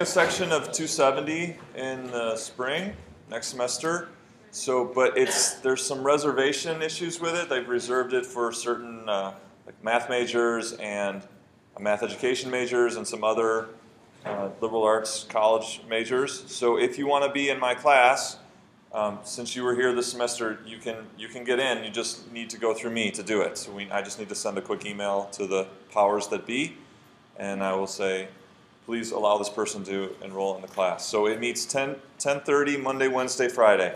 A section of 270 in the spring next semester. So, but there's some reservation issues with it. They've reserved it for certain like math majors and math education majors and some other liberal arts college majors. So, if you want to be in my class, since you were here this semester, you can get in. You just need to go through me to do it. So I just need to send a quick email to the powers that be, and I will say, please allow this person to enroll in the class. So it meets 10:30 Monday, Wednesday, Friday,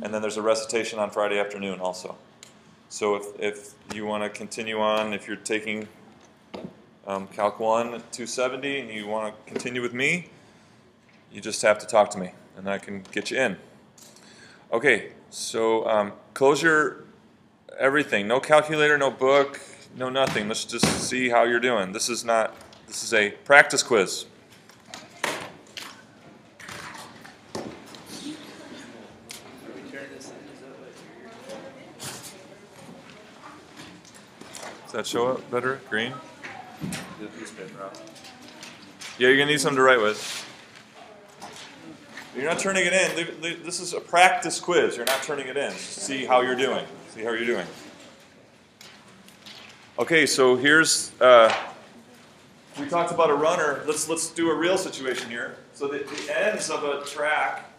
and then there's a recitation on Friday afternoon also. So if you want to continue on, if you're taking Calc 1 at 270 and you want to continue with me, you just have to talk to me, and I can get you in. Okay, so close your everything. No calculator, no book, no nothing. Let's just see how you're doing. This is a practice quiz. Does that show up better? Green? Yeah, you're going to need something to write with. You're not turning it in. This is a practice quiz. You're not turning it in. See how you're doing. See how you're doing. Okay, so here's... we talked about a runner. Let's do a real situation here. So the ends of a track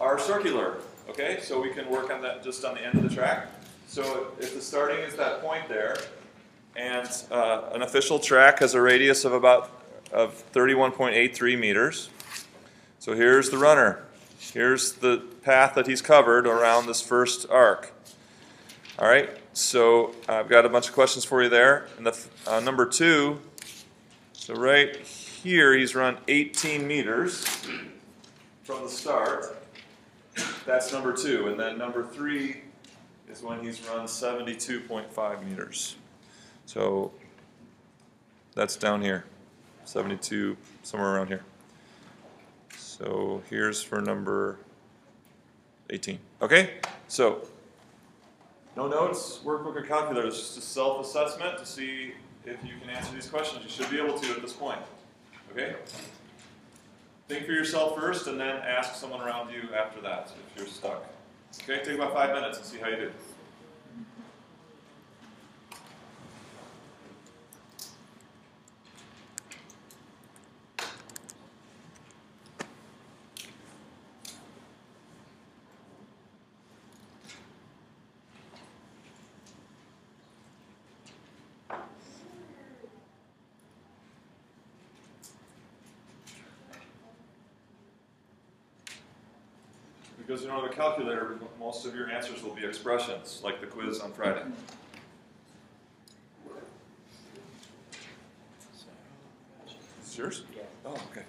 are circular. Okay, so we can work on that just on the end of the track. So if the starting is that point there, and an official track has a radius of 31.83 meters. So here's the runner. Here's the path that he's covered around this first arc. All right, so I've got a bunch of questions for you there. And the number 2. So right here, he's run 18 meters from the start. That's number 2. And then number 3 is when he's run 72.5 meters. So that's down here, 72, somewhere around here. So here's for number 18. Okay, so no notes, workbook, or calculator. It's just a self-assessment to see if you can answer these questions. You should be able to at this point. Okay? Think for yourself first, and then ask someone around you after that if you're stuck. Okay, take about 5 minutes and see how you do. Because you don't have a calculator, most of your answers will be expressions, like the quiz on Friday. Is this yours? Yeah. Oh, okay.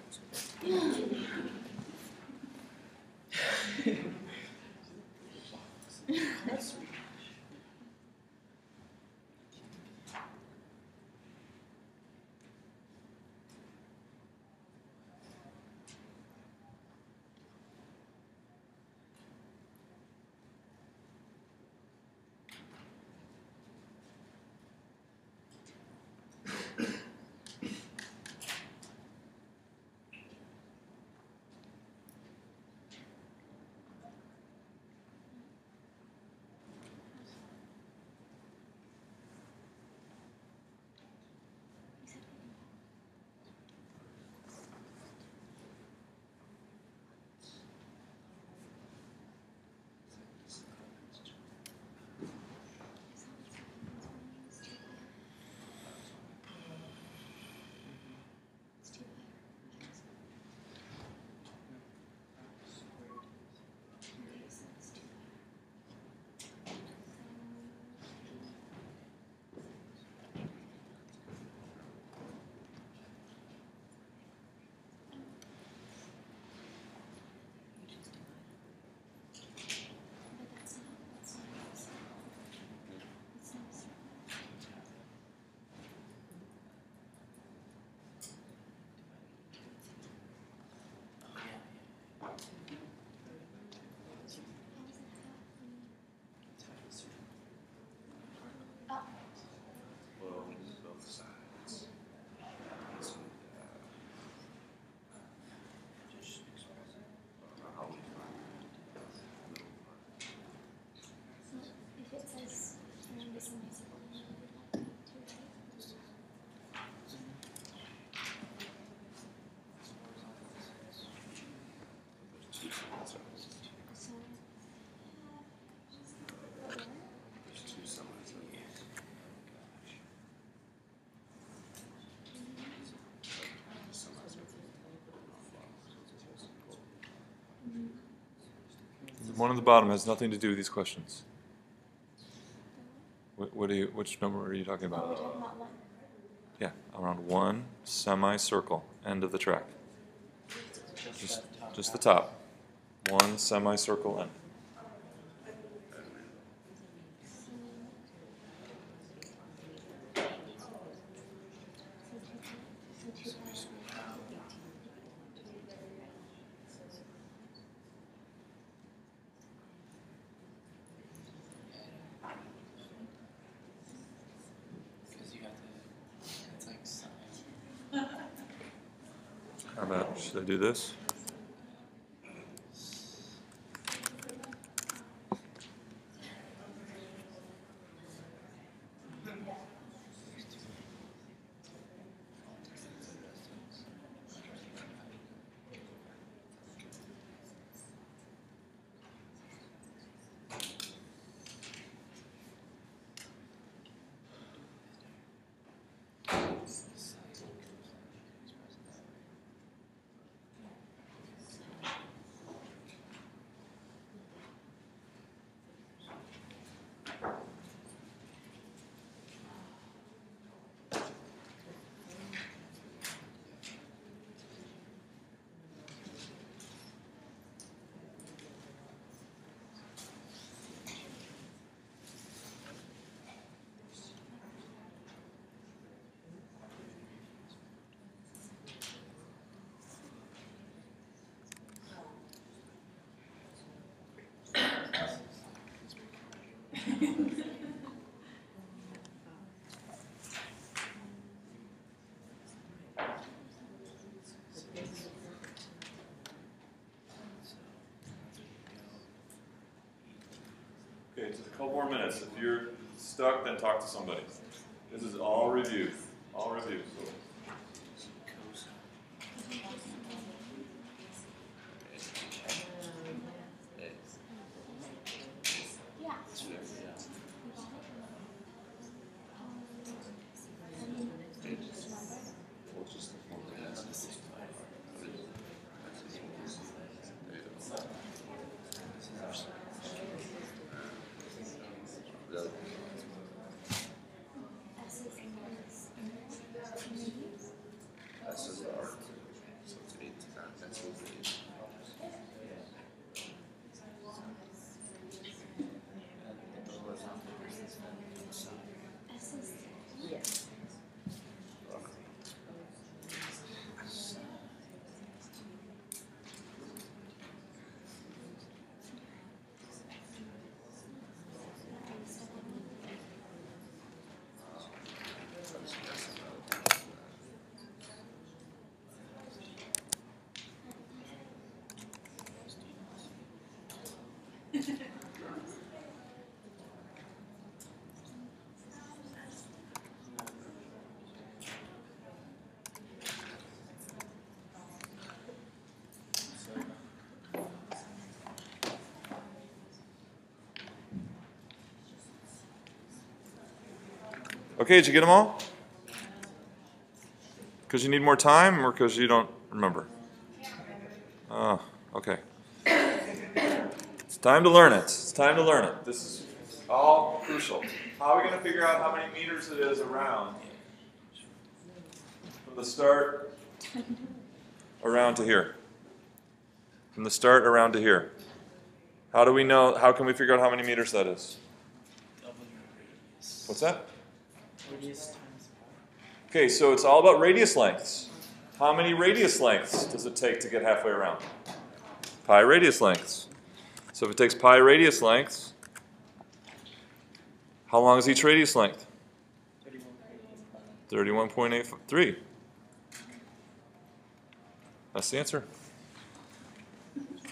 One on the bottom has nothing to do with these questions. Which number are you talking about? We're talking about one. Yeah, around one semicircle, end of the track. Just the top. One semicircle end. How about, should I do this? Okay, just a couple more minutes. If you're stuck, then talk to somebody. This is all review. All review. So. Okay, did you get them all? Because you need more time or because you don't remember? Oh, okay. It's time to learn it. It's time to learn it. This is all crucial. How are we going to figure out how many meters it is around? From the start around to here. From the start around to here. How do we know, how can we figure out how many meters that is? What's that? Okay, so it's all about radius lengths. How many radius lengths does it take to get halfway around? Pi radius lengths. So if it takes pi radius lengths, how long is each radius length? 31.83. That's the answer.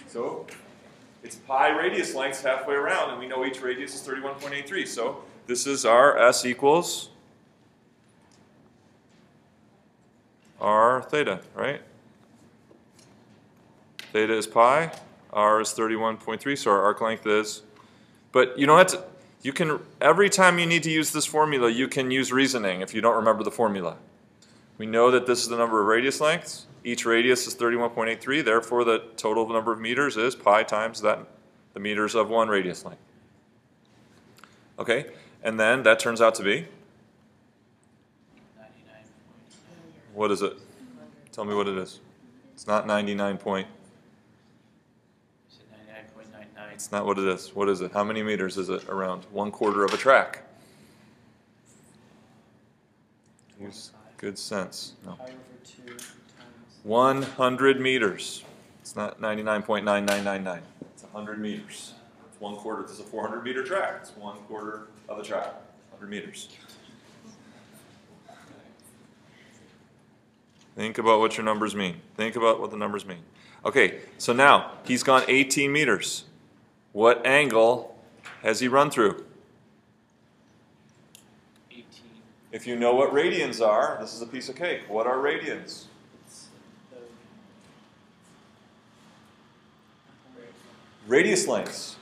So it's pi radius lengths halfway around, and we know each radius is 31.83. So this is our S equals r theta, right? Theta is pi, r is 31.3, so our arc length is, but you don't have to, you can, every time you need to use this formula, you can use reasoning if you don't remember the formula. We know that this is the number of radius lengths. Each radius is 31.83, therefore the total number of meters is pi times that the meters of one radius length. Okay, and then that turns out to be? 99. What is it? Tell me what it is. It's not 99 point. You said 99.99. It's not what it is. What is it? How many meters is it around? 1/4 of a track. Use good sense. No. Pi over 2 times. 100 meters. It's not 99.9999. It's 100 meters. It's 1/4. This is a 400-meter track. It's 1/4 of a track. 100 meters. Think about what your numbers mean. Think about what the numbers mean. Okay, so now he's gone 18 meters. What angle has he run through? 18. If you know what radians are, this is a piece of cake. What are radians? It's the Radius lengths.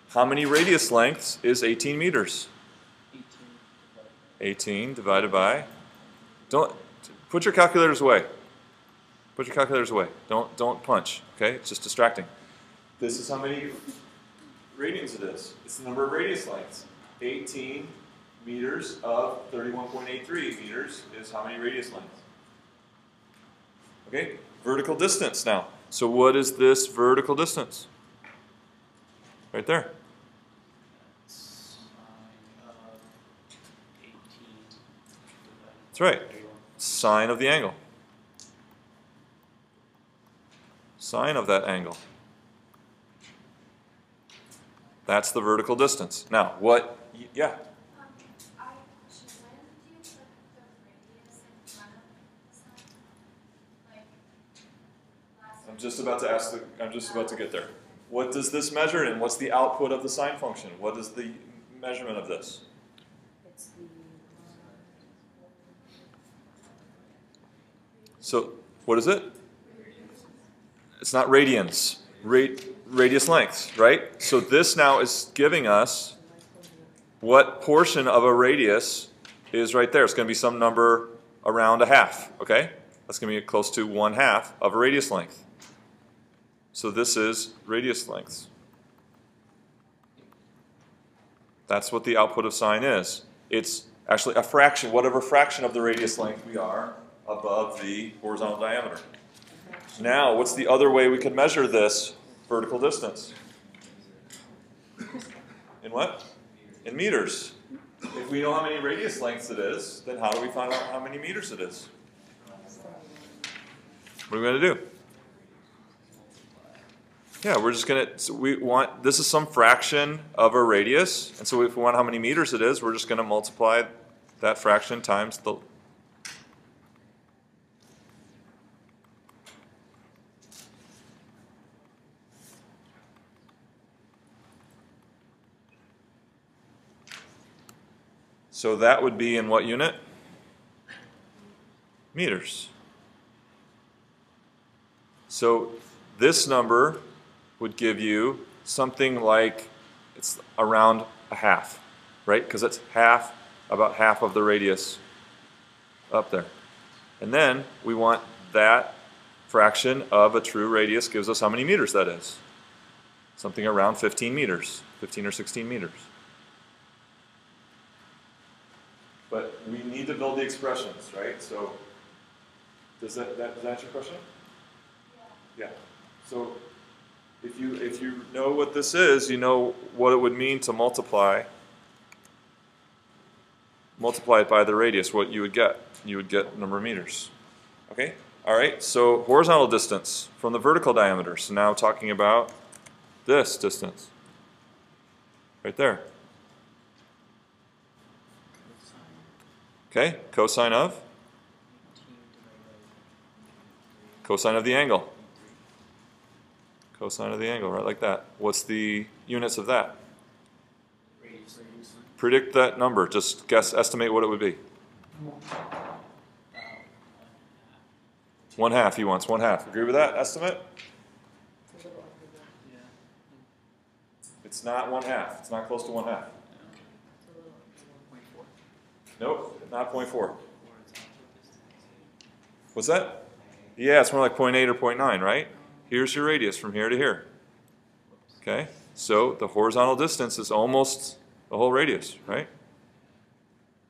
How many radius lengths is 18 meters? 18 divided by. Don't put your calculators away. Put your calculators away. Don't punch. Okay, it's just distracting. This is how many radians it is. It's the number of radius lengths. 18 meters of 31.83 meters is how many radius lengths? Okay, vertical distance now. So what is this vertical distance? Right there. sine of 18 divided That's right. by 31. Sine of the angle. Sine of that angle. That's the vertical distance. Now, what? Yeah. I'm just about to ask. I'm just about to get there. What does this measure, and what's the output of the sine function? What is the measurement of this? So, what is it? It's not radians. Radius lengths, right? So this now is giving us what portion of a radius is right there. It's going to be some number around a half, okay? That's going to be close to 1/2 of a radius length. So this is radius lengths. That's what the output of sine is. It's actually a fraction, whatever fraction of the radius length we are above the horizontal diameter. Now, what's the other way we could measure this vertical distance? In what? In meters. If we know how many radius lengths it is, then how do we find out how many meters it is? What are we going to do? Yeah, we're just going to, so we want, this is some fraction of a radius, and so if we want how many meters it is, we're just going to multiply that fraction times the. So that would be in what unit? Meters. So this number would give you something like, it's around a half, right? Because it's half, about half of the radius up there. And then we want that fraction of a true radius gives us how many meters that is. Something around 15 meters, 15 or 16 meters. But we need to build the expressions, right? So does that answer your question? Yeah. So if you know what this is, you know what it would mean to multiply it by the radius, what you would get. You would get number of meters. Okay? All right, so horizontal distance from the vertical diameter. So now talking about this distance. Right there. Okay, cosine of? Cosine of the angle. Cosine of the angle, right like that. What's the units of that? Predict that number. Just guess, estimate what it would be. 1/2, he wants 1/2. Agree with that estimate? It's not 1/2. It's not close to 1/2. Nope, not 0.4. What's that? Yeah, it's more like 0.8 or 0.9, right? Here's your radius from here to here. Okay? So the horizontal distance is almost the whole radius, right?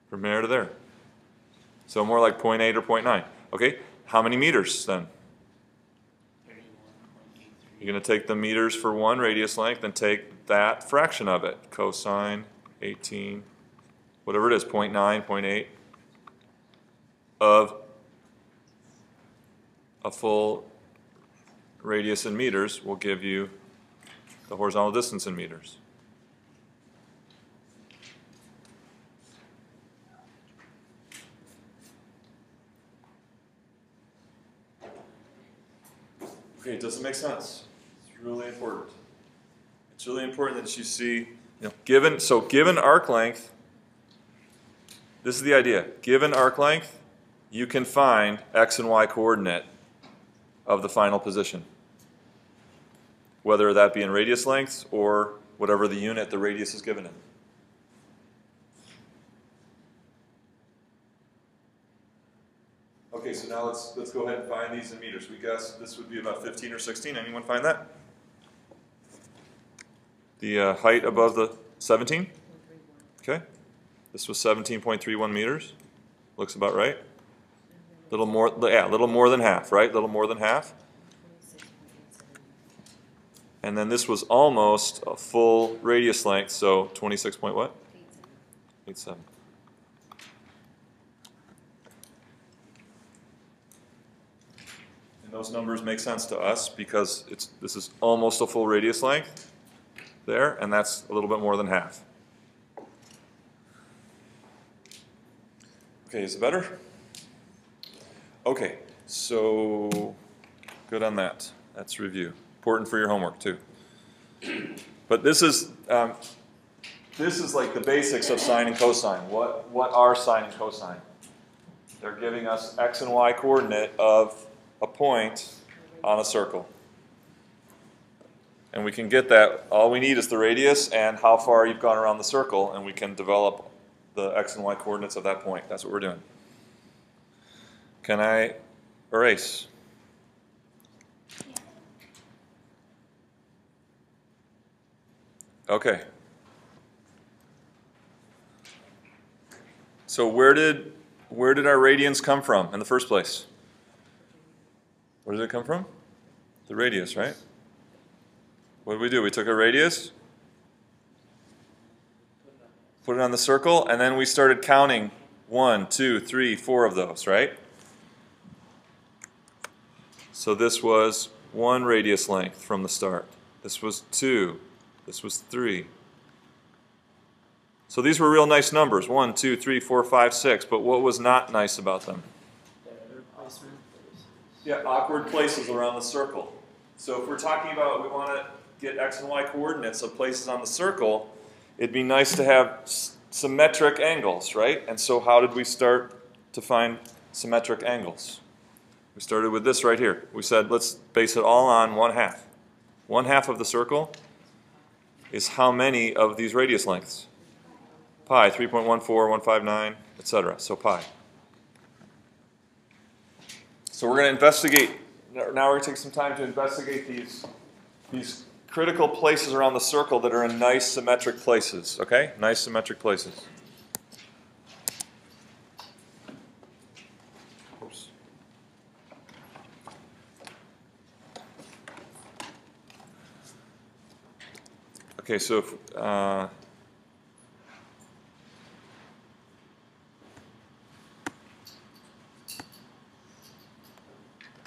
From there to there. So more like 0.8 or 0.9. Okay, how many meters then? 31.83. You're going to take the meters for one radius length and take that fraction of it. Cosine 18, whatever it is, 0.9, 0.8 of a full radius in meters will give you the horizontal distance in meters. Okay, does it make sense? It's really important. It's really important that you see, given arc length, this is the idea. Given arc length, you can find x and y coordinate of the final position, whether that be in radius lengths or whatever the unit the radius is given in. Okay, so now let's go ahead and find these in meters. We guess this would be about 15 or 16. Anyone find that? The height above the 17? Okay. This was 17.31 meters. Looks about right. Little more, yeah, little more than half, right? Little more than half. And then this was almost a full radius length, so 26 point what? 87. And those numbers make sense to us because this is almost a full radius length there, and that's a little bit more than half. Okay, is it better? Okay, so good on that. That's review. Important for your homework too. But this is like the basics of sine and cosine. What are sine and cosine? They're giving us x and y coordinate of a point on a circle. And we can get that. All we need is the radius and how far you've gone around the circle, and we can develop the x and y coordinates of that point. That's what we're doing. Can I erase? Okay. So where did our radians come from in the first place? Where did it come from? The radius, right? What did we do? We took a radius, put it on the circle, and then we started counting 1, 2, 3, 4 of those, right? So this was 1 radius length from the start. This was 2. This was 3. So these were real nice numbers, 1, 2, 3, 4, 5, 6. But what was not nice about them? Their placement. Yeah, awkward places around the circle. So if we're talking about we want to get x and y coordinates of places on the circle, it'd be nice to have symmetric angles, right? And so how did we start to find symmetric angles? We started with this right here. We said let's base it all on 1/2. 1/2 of the circle is how many of these radius lengths? Pi, 3.14, 159, etc. So pi. So we're going to investigate, now we're going to take some time to investigate these critical places around the circle that are in nice symmetric places, okay? Nice symmetric places. Oops. Okay, so if,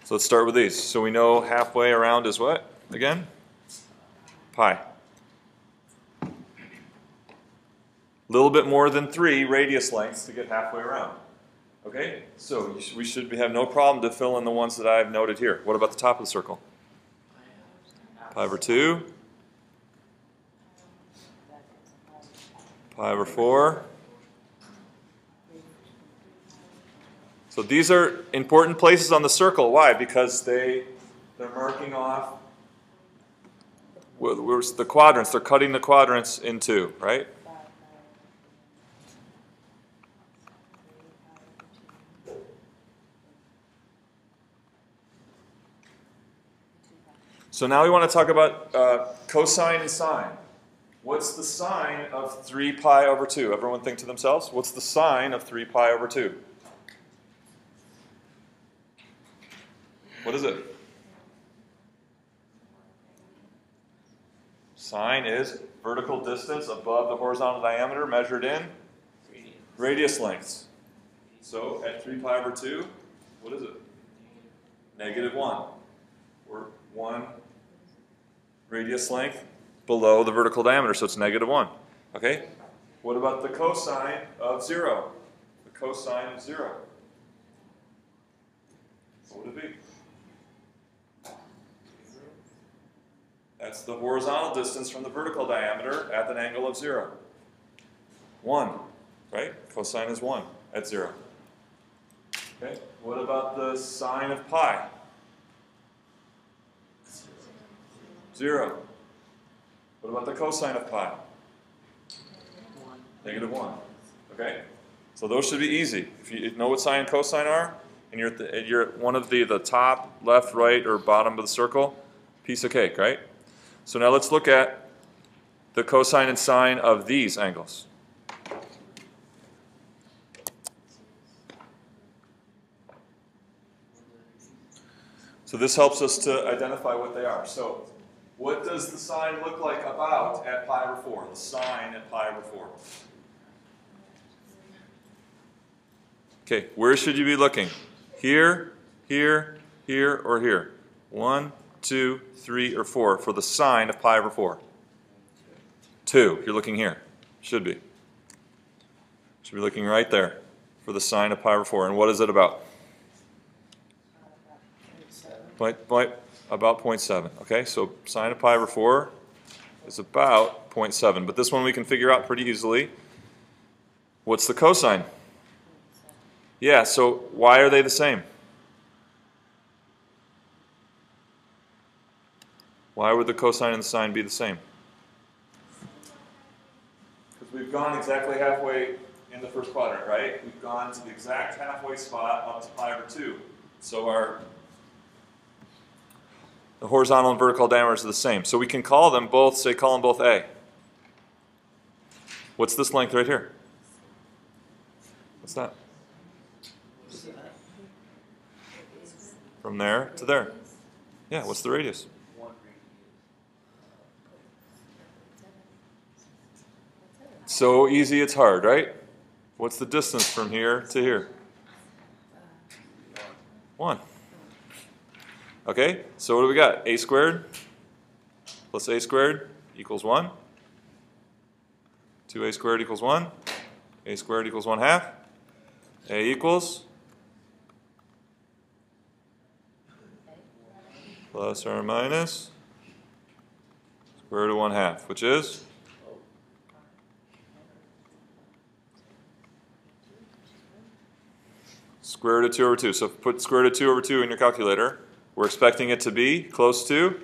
so let's start with these. So we know halfway around is what, again? Pi. A little bit more than 3 radius lengths to get halfway around. Okay, so we should have no problem to fill in the ones that I've noted here. What about the top of the circle? Pi over 2. Pi over 4. So these are important places on the circle. Why? Because they're marking off the quadrants. They're cutting the quadrants in 2, right? So now we want to talk about cosine and sine. What's the sine of 3 pi over 2? Everyone think to themselves, what's the sine of 3 pi over 2? What is it? Sine is vertical distance above the horizontal diameter measured in radius lengths. So at 3 pi over 2, what is it? -1. Or 1 radius length below the vertical diameter, so it's -1. Okay? What about the cosine of 0? The cosine of 0. What would it be? That's the horizontal distance from the vertical diameter at an angle of 0. 1, right? Cosine is 1 at 0. Okay? What about the sine of pi? 0. What about the cosine of pi? -1. Okay? So those should be easy. If you know what sine and cosine are, and you're at one of the top, left, right, or bottom of the circle, piece of cake, right? So now let's look at the cosine and sine of these angles. So this helps us to identify what they are. So what does the sine look like about at pi over 4? The sine at pi over 4. Okay, where should you be looking? Here, here, here, or here? 1, 2, 3, or 4 for the sine of pi over 4. 2, you're looking here. Should be. Should be looking right there for the sine of pi over 4. And what is it about? About 0.7. Okay, so sine of pi over 4 is about 0.7. But this one we can figure out pretty easily. What's the cosine? Yeah, so why are they the same? Why would the cosine and the sine be the same? Because we've gone exactly halfway in the first quadrant, right? We've gone to the exact halfway spot up to pi over 2. So the horizontal and vertical diameters are the same. So we can call them both, call them both A. What's this length right here? What's that? From there to there. Yeah, what's the radius? So easy it's hard, right? What's the distance from here to here? 1. Okay, so what do we got? A squared plus a squared equals 1. 2a squared equals 1. A squared equals 1/2. A equals plus or minus square root of 1/2, which is square root of 2 over 2. So put square root of 2 over 2 in your calculator. We're expecting it to be close to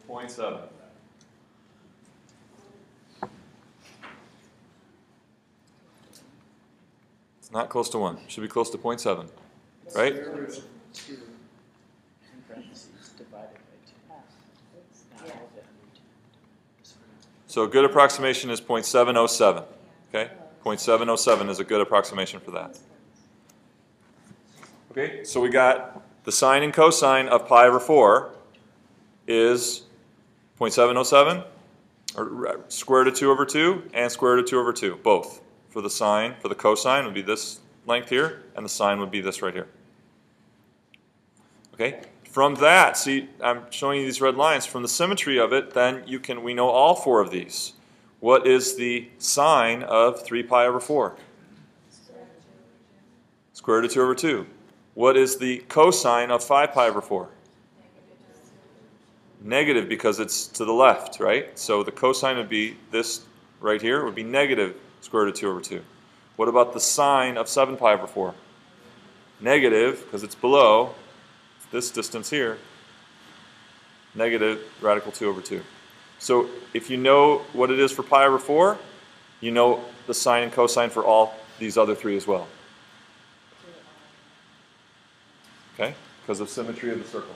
0.7. It's not close to 1. It should be close to 0.7. Right? So a good approximation is 0.707. Okay? 0.707 is a good approximation for that. Okay, so we got the sine and cosine of pi over 4 is 0.707, or square root of 2 over 2, and square root of 2 over 2, both. For the sine, for the cosine would be this length here, and the sine would be this right here. Okay, from that, see, I'm showing you these red lines. From the symmetry of it, then we know all 4 of these. What is the sine of 3 pi over 4? Square root of 2 over 2. What is the cosine of 5 pi over 4? Negative, because it's to the left, right? So the cosine would be this right here, would be negative square root of 2 over 2. What about the sine of 7 pi over 4? Negative, because it's below this distance here, negative radical 2 over 2. So if you know what it is for pi over 4, you know the sine and cosine for all these other 3 as well. Okay? Because of symmetry of the circle.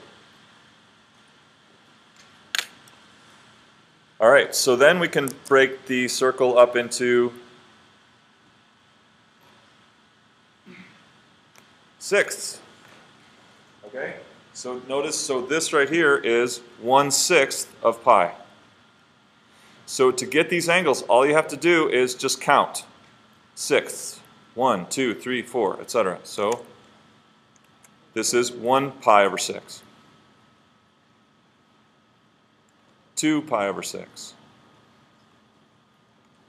All right, so then we can break the circle up into sixths. Okay? So notice, so this right here is 1/6 of pi. So to get these angles, all you have to do is just count sixths. 1, 2, 3, 4, etc. So this is 1 pi over 6. 2 pi over 6.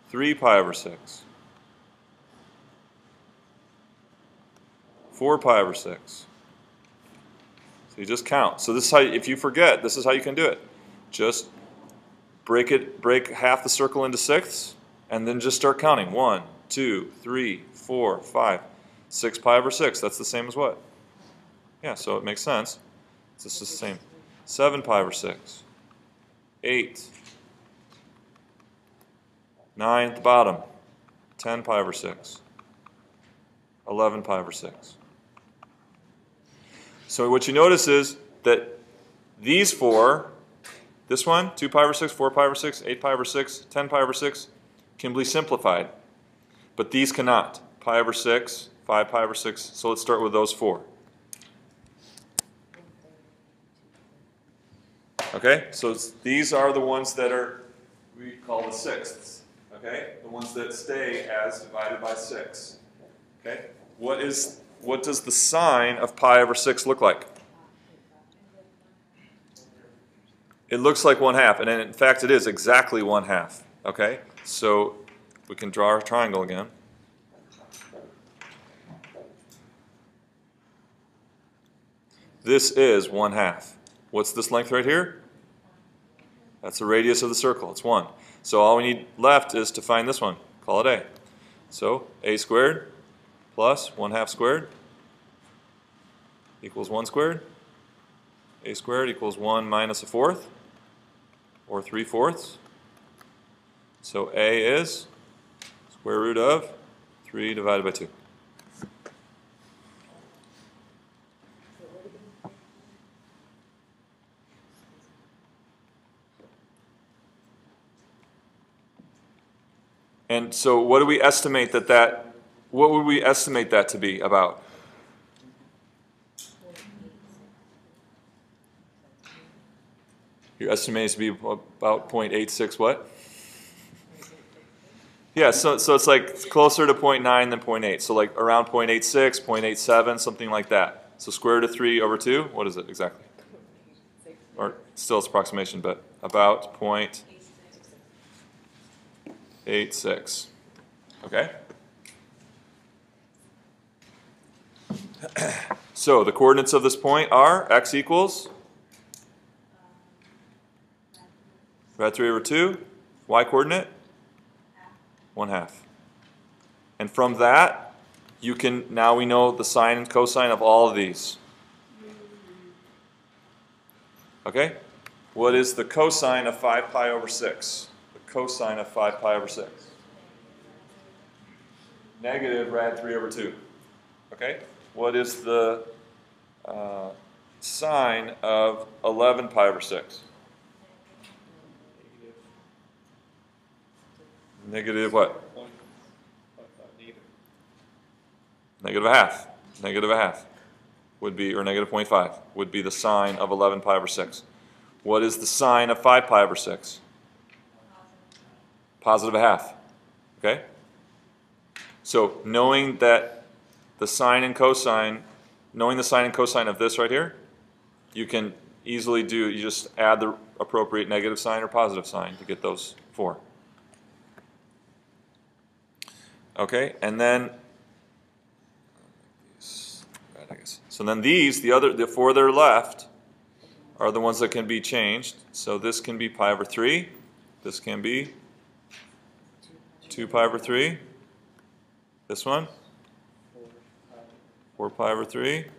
3 pi over 6. 4 pi over 6. So you just count. So this is how, if you forget, this is how you can do it. Just break half the circle into sixths, and then just start counting. 1, 2, 3, 4, 5. 6 pi over 6. That's the same as what? Yeah, so it makes sense. It's just the same. 7 pi over 6. 8. 9 at the bottom. 10 pi over 6. 11 pi over 6. So what you notice is that these four, this one, 2 pi over 6, 4 pi over 6, 8 pi over 6, 10 pi over 6, can be simplified. But these cannot. Pi over 6, 5 pi over 6. So let's start with those four. Okay, so these are the ones that are, we call the sixths. Okay, the ones that stay as divided by 6. Okay, what does the sine of pi over 6 look like? It looks like 1/2, and in fact it is exactly 1/2. Okay, so we can draw our triangle again. This is 1/2. What's this length right here? That's the radius of the circle. It's 1. So all we need left is to find this one. Call it a. So a squared plus 1/2 squared equals 1 squared. A squared equals 1 minus a fourth, or 3/4. So a is square root of 3 divided by 2. And so what do we estimate what would we estimate that to be about? Your estimate is to be about 0.86 what? Yeah, so it's like closer to 0.9 than 0.8. So like around 0.86, 0.87, something like that. So square root of 3 over 2, what is it exactly? Or still it's approximation, but about 0.86. Okay? So the coordinates of this point are x equals rad 3 over 2, y coordinate 1/2. And from that, now we know the sine and cosine of all of these. Okay? What is the cosine of 5 pi over 6? The cosine of 5 pi over 6. Negative rad 3 over 2. Okay? What is the sine of 11 pi over 6? Negative what? Negative a half. Negative a half would be, or negative 0.5 would be the sine of 11 pi over 6. What is the sine of 5 pi over 6? Positive a half. Okay? So knowing that the sine and cosine, knowing the sine and cosine of this right here, you can easily you just add the appropriate negative sign or positive sign to get those four. Okay, and then, so then these, the four that are left, are the ones that can be changed. So this can be pi over 3. This can be 2 pi over 3. This one, 4 pi over 3.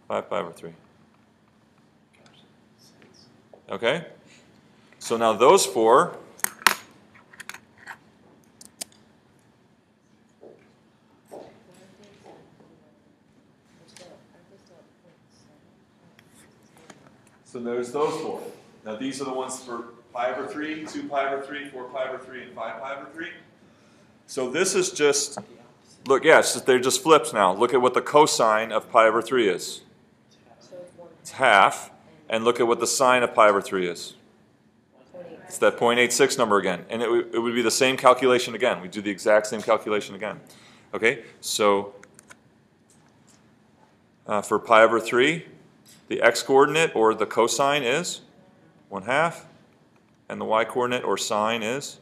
5 pi over 3. Okay? So now those four So there's those four. Now these are the ones for pi over 3, 2 pi over 3, 4 pi over 3, and 5 pi over 3. So this is just, look, yes, they're just flips now. Look at what the cosine of pi over 3 is. It's half. And look at what the sine of pi over 3 is. It's that 0.86 number again. And it would be the same calculation again. We do the exact same calculation again. Okay, so for pi over 3, the x-coordinate or the cosine is 1/2. And the y-coordinate or sine is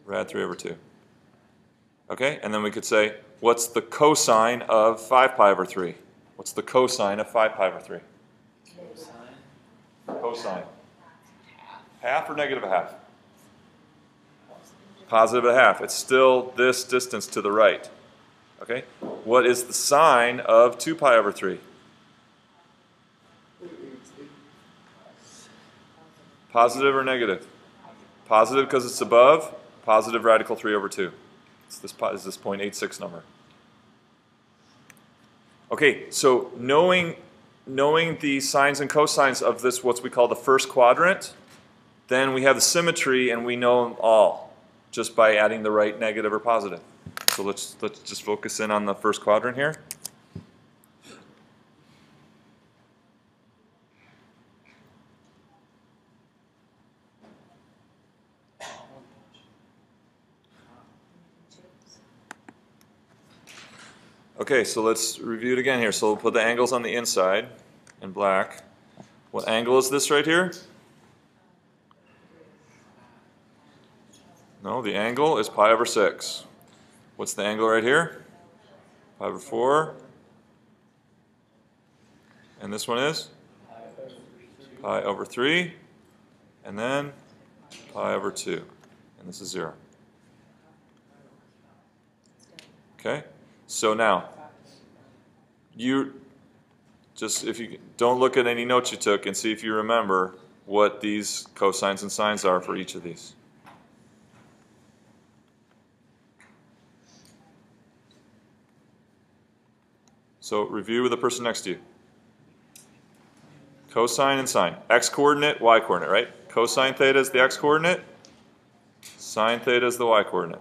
rad 3 over 2. Okay, and then we could say, what's the cosine of 5 pi over 3? What's the cosine of 5 pi over 3? Cosine. Half or negative a half? Positive a half. It's still this distance to the right. Okay? What is the sine of 2 pi over 3? Positive or negative? Positive because it's above. Positive radical 3 over 2. It's this 0.86 number. Okay, so knowing the sines and cosines of this, what we call the first quadrant, then we have the symmetry and we know them all just by adding the right negative or positive. So let's just focus in on the first quadrant here. Okay, so let's review it again here. So we'll put the angles on the inside in black. What angle is this right here? No, the angle is pi over 6. What's the angle right here? Pi over 4. And this one is? Pi over 3. And then pi over 2. And this is 0. Okay? So now, if you don't look at any notes you took and see if you remember what these cosines and sines are for each of these. So review with the person next to you. Cosine and sine. X-coordinate, y-coordinate, right? Cosine theta is the x-coordinate. Sine theta is the y-coordinate.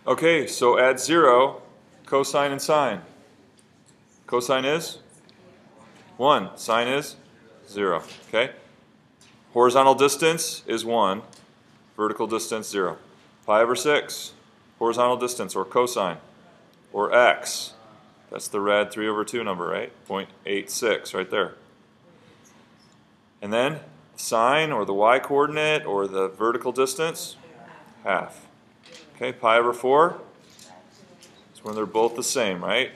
Okay, so add 0, cosine and sine. Cosine is 1, sine is 0. Okay? Horizontal distance is 1, vertical distance 0. Pi over 6, horizontal distance or cosine, or x. That's the rad 3 over 2 number, right? 0.86 right there. And then sine or the y-coordinate or the vertical distance, half. Okay, pi over 4 is when they're both the same, right?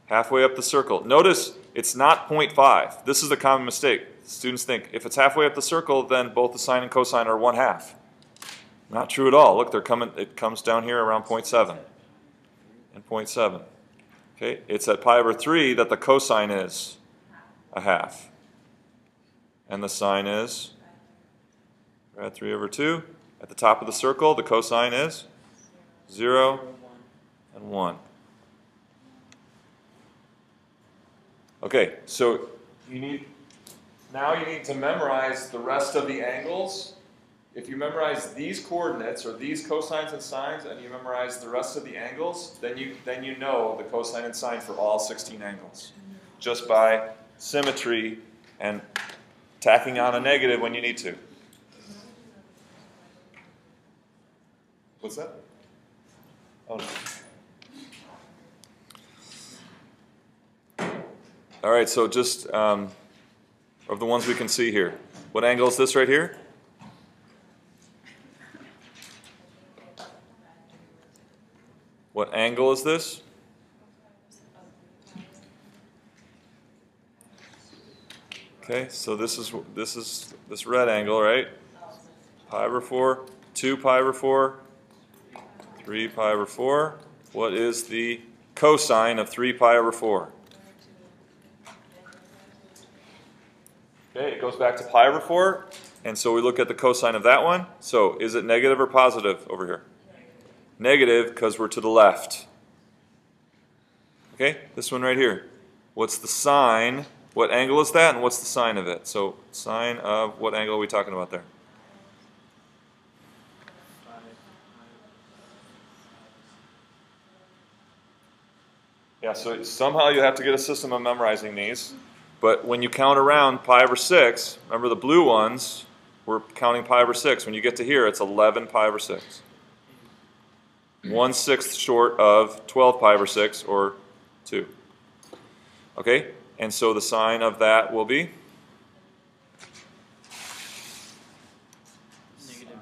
Halfway up the circle. Notice it's not 0.5. This is a common mistake. Students think if it's halfway up the circle, then both the sine and cosine are 1/2. Not true at all. Look, it comes down here around 0.7 and 0.7. Okay, it's at pi over 3 that the cosine is 1/2. And the sine is rad 3 over 2. At the top of the circle, the cosine is 0 and 1. Okay, so you need to memorize the rest of the angles. If you memorize these coordinates or these cosines and sines and you memorize the rest of the angles, then you know the cosine and sine for all 16 angles just by symmetry and tacking on a negative when you need to. What's that? Oh, no. All right, so just of the ones we can see here, what angle is this right here? What angle is this? Okay, so this is this red angle, right? Pi over 4, 2 pi over 4, 3 pi over 4. What is the cosine of 3 pi over 4? Okay, it goes back to pi over 4, and so we look at the cosine of that one. So is it negative or positive over here? Negative, because we're to the left. Okay, this one right here. What's the sine? What angle is that, and what's the sine of it? So sine of what angle are we talking about there? Yeah, so somehow you have to get a system of memorizing these. But when you count around pi over 6, remember the blue ones, we're counting pi over 6. When you get to here, it's 11 pi over 6. 1/6 short of 12 pi over 6, or 2. Okay, and so the sine of that will be? Negative.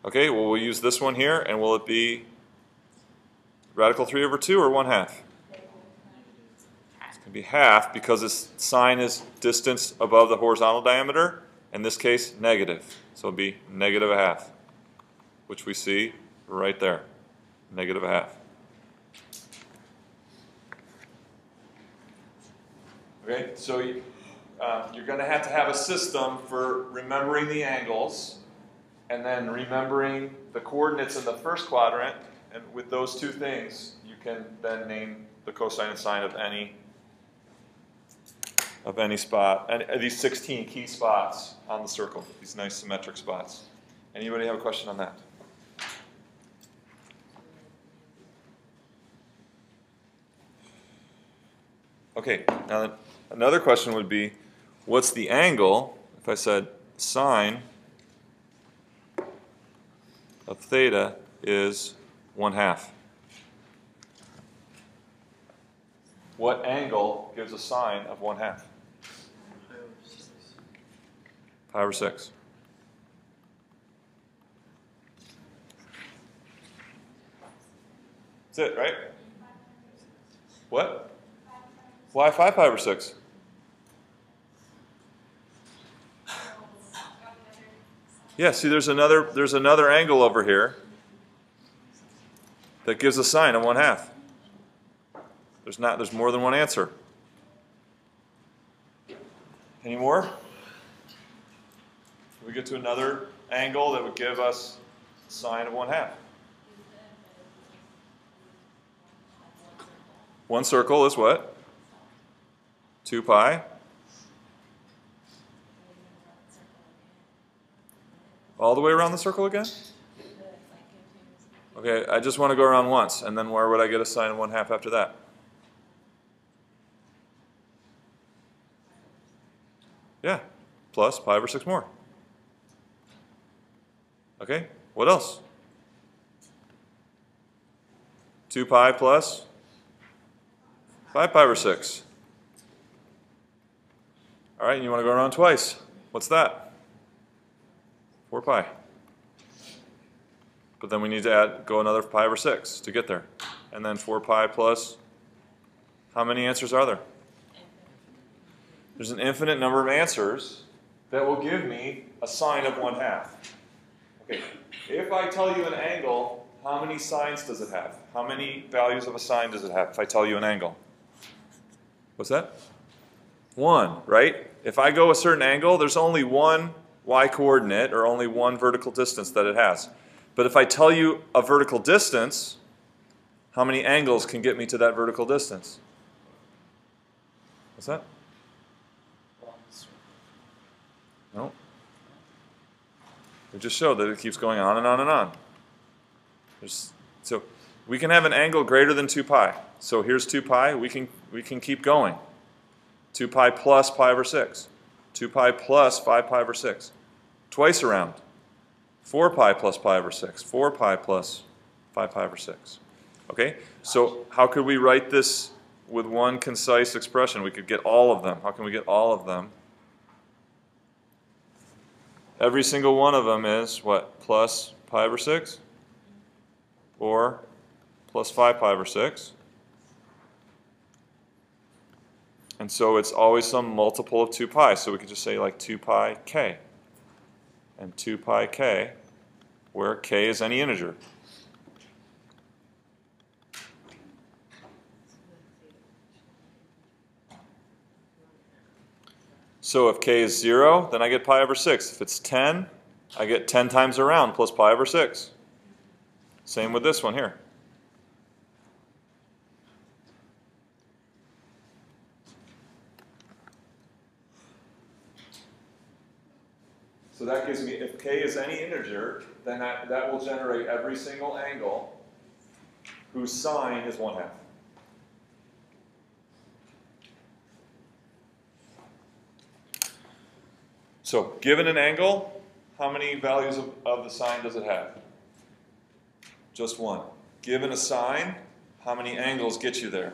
Okay, well we'll use this one here, and will it be radical 3 over 2 or 1/2? It's going to be half because its sine is distance above the horizontal diameter. In this case, negative. So it'll be negative 1/2, which we see right there, negative 1/2. Okay, so you're going to have a system for remembering the angles and then remembering the coordinates in the first quadrant, and with those two things you can then name the cosine and sine of any spot, and these 16 key spots on the circle, these nice symmetric spots. Anybody have a question on that? Okay, now another question would be, what's the angle if I said sine of theta is 1/2? What angle gives a sine of 1/2? Pi over 6. That's it, right? What? Why 5 pi over 6? Yeah, see there's another angle over here that gives a sine of 1/2. There's more than one answer. Any more? We get to another angle that would give us sine of 1/2. One circle is what? 2 pi. All the way around the circle again? Okay, I just want to go around once, and then where would I get a sine of 1/2 after that? Yeah, plus pi over 6 more. Okay, what else? 2 pi plus 5 pi over 6. All right, and you want to go around twice. What's that? 4 pi. But then we need to go another pi over 6 to get there. And then 4 pi plus, how many answers are there? There's an infinite number of answers that will give me a sine of 1/2. Okay, if I tell you an angle, how many sines does it have? How many values of a sine does it have if I tell you an angle? What's that? 1, right? If I go a certain angle, there's only one y-coordinate, or only one vertical distance that it has. But if I tell you a vertical distance, how many angles can get me to that vertical distance? What's that? No. We just showed that it keeps going on and on and on. So we can have an angle greater than 2 pi. So here's 2 pi. We can keep going. 2 pi plus pi over 6. 2 pi plus 5 pi over 6. Twice around. 4 pi plus pi over 6. 4 pi plus 5 pi over 6. Okay? So how could we write this with one concise expression? We could get all of them. How can we get all of them? Every single one of them is what? Plus pi over 6? Or plus 5 pi over 6? And so it's always some multiple of 2 pi. So we could just say like 2 pi k. And 2 pi k, where k is any integer. So if k is 0, then I get pi over 6. If it's 10, I get 10 times around plus pi over 6. Same with this one here. So that gives me, if k is any integer, then that will generate every single angle whose sine is 1/2. So given an angle, how many values of the sine does it have? Just one. Given a sine, how many angles get you there?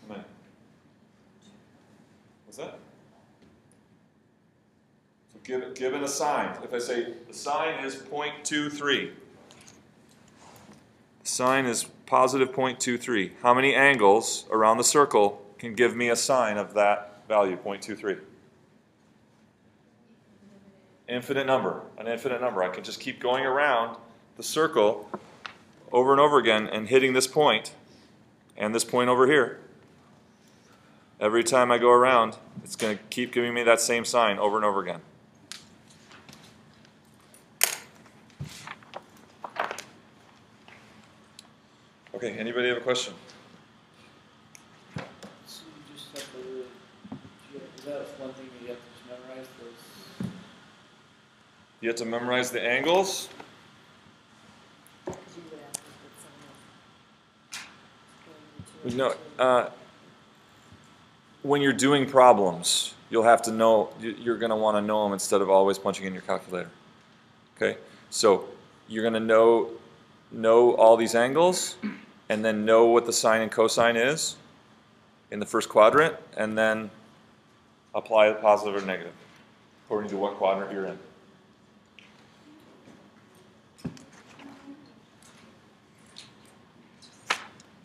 How many? What's that? Given a sine, if I say the sine is 0.23, the sine is positive 0.23, how many angles around the circle can give me a sine of that value, 0.23? Infinite number, an infinite number. I can just keep going around the circle over and over again and hitting this point and this point over here. Every time I go around, it's going to keep giving me that same sine over and over again. Okay, anybody have a question? So you just have to, is that one thing that you have to just memorize those? You have to memorize the angles. No, when you're doing problems, you'll have to know, you're going to want to know them instead of always punching in your calculator. Okay? So you're going to know all these angles, and then know what the sine and cosine is in the first quadrant, and then apply the positive or negative according to what quadrant you're in.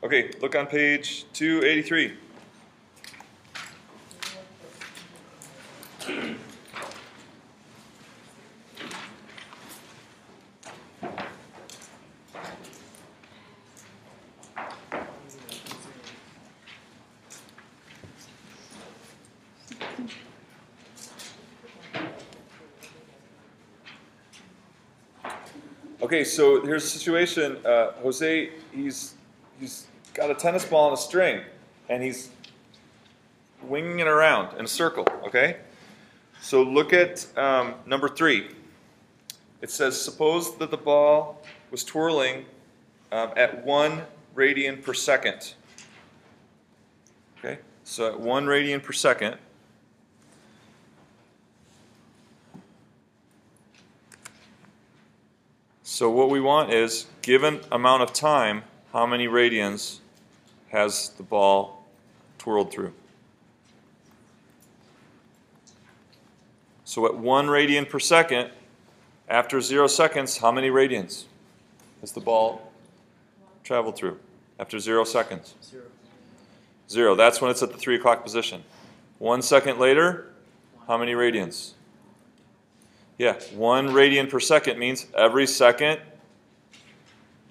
Okay, look on page 283. Okay, so here's the situation. Jose, he's got a tennis ball on a string, and he's winging it around in a circle, okay? So look at number 3. It says, suppose that the ball was twirling at 1 radian per second. Okay, so at 1 radian per second, so what we want is, given amount of time, how many radians has the ball twirled through? So at 1 radian per second, after 0 seconds, how many radians has the ball traveled through? After 0 seconds? 0. 0. That's when it's at the 3 o'clock position. 1 second later, how many radians? Yeah, 1 radian per second means every second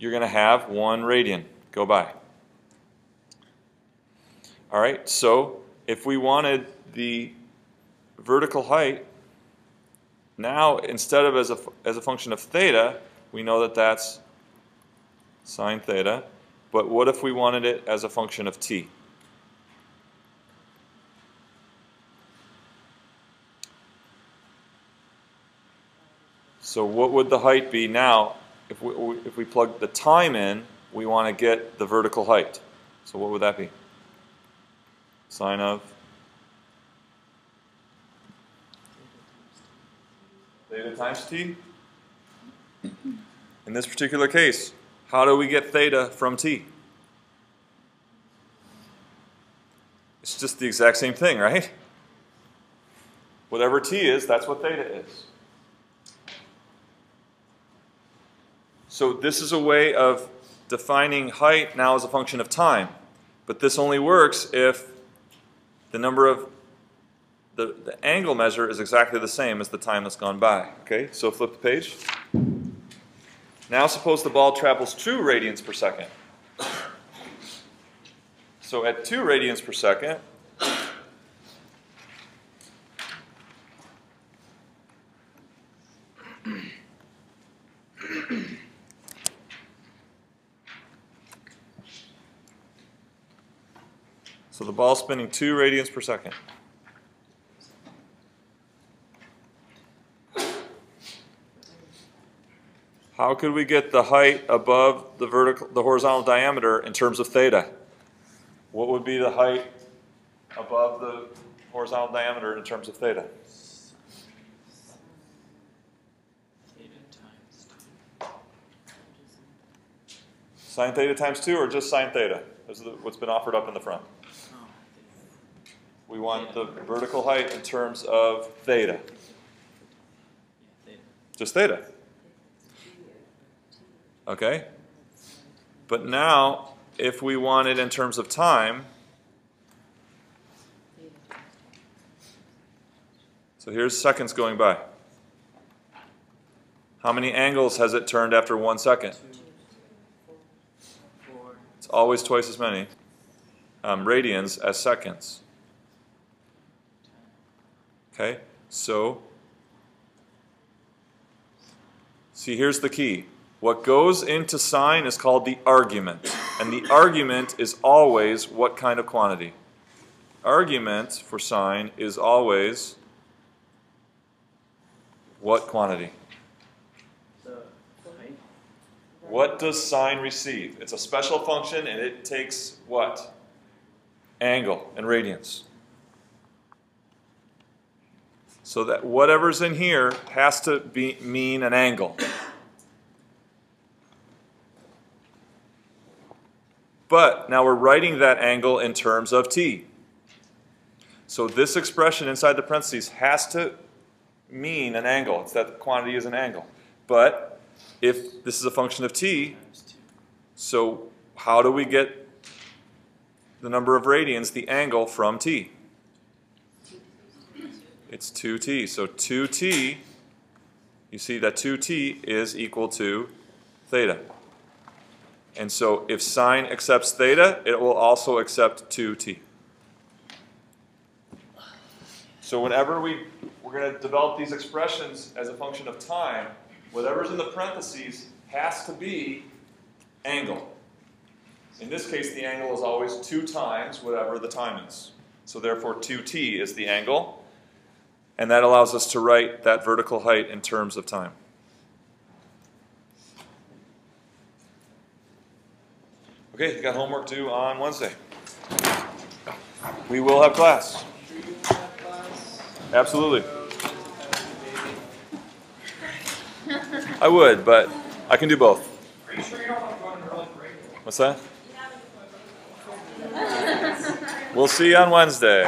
you're going to have 1 radian go by. All right, so if we wanted the vertical height, now instead of as a function of theta, we know that that's sine theta. But what if we wanted it as a function of t? So what would the height be now? If we plug the time in, we want to get the vertical height. So what would that be? Sine of theta times t. In this particular case, how do we get theta from t? It's just the exact same thing, right? Whatever t is, that's what theta is. So this is a way of defining height now as a function of time. But this only works if the number of the angle measure is exactly the same as the time that's gone by. Okay, so flip the page. Now suppose the ball travels 2 radians per second. So at 2 radians per second, so the ball's spinning 2 radians per second. How could we get the height above the horizontal diameter in terms of theta? What would be the height above the horizontal diameter in terms of theta? Sine theta times 2 or just sine theta? This is what's been offered up in the front. We want the vertical height in terms of theta. Just theta. Okay? But now, if we want it in terms of time, so here's seconds going by. How many angles has it turned after 1 second? It's always twice as many radians as seconds. Okay? So, see, here's the key. What goes into sine is called the argument. And the argument is always what kind of quantity? Argument for sine is always what quantity? What does sine receive? It's a special function and it takes what? Angle and radians. So that whatever's in here has to mean an angle. But now we're writing that angle in terms of t. So this expression inside the parentheses has to mean an angle. It's that the quantity is an angle. But if this is a function of t, so how do we get the number of radians, the angle from t? It's 2t. So 2t, you see that 2t is equal to theta. And so if sine accepts theta, it will also accept 2t. So whenever we're going to develop these expressions as a function of time, whatever's in the parentheses has to be angle. In this case, the angle is always 2 times whatever the time is. So therefore, 2t is the angle. And that allows us to write that vertical height in terms of time. Okay, you got homework due on Wednesday. We will have class. Absolutely. I would, but I can do both. Are you sure you don't want to go on an early break? What's that? We'll see you on Wednesday.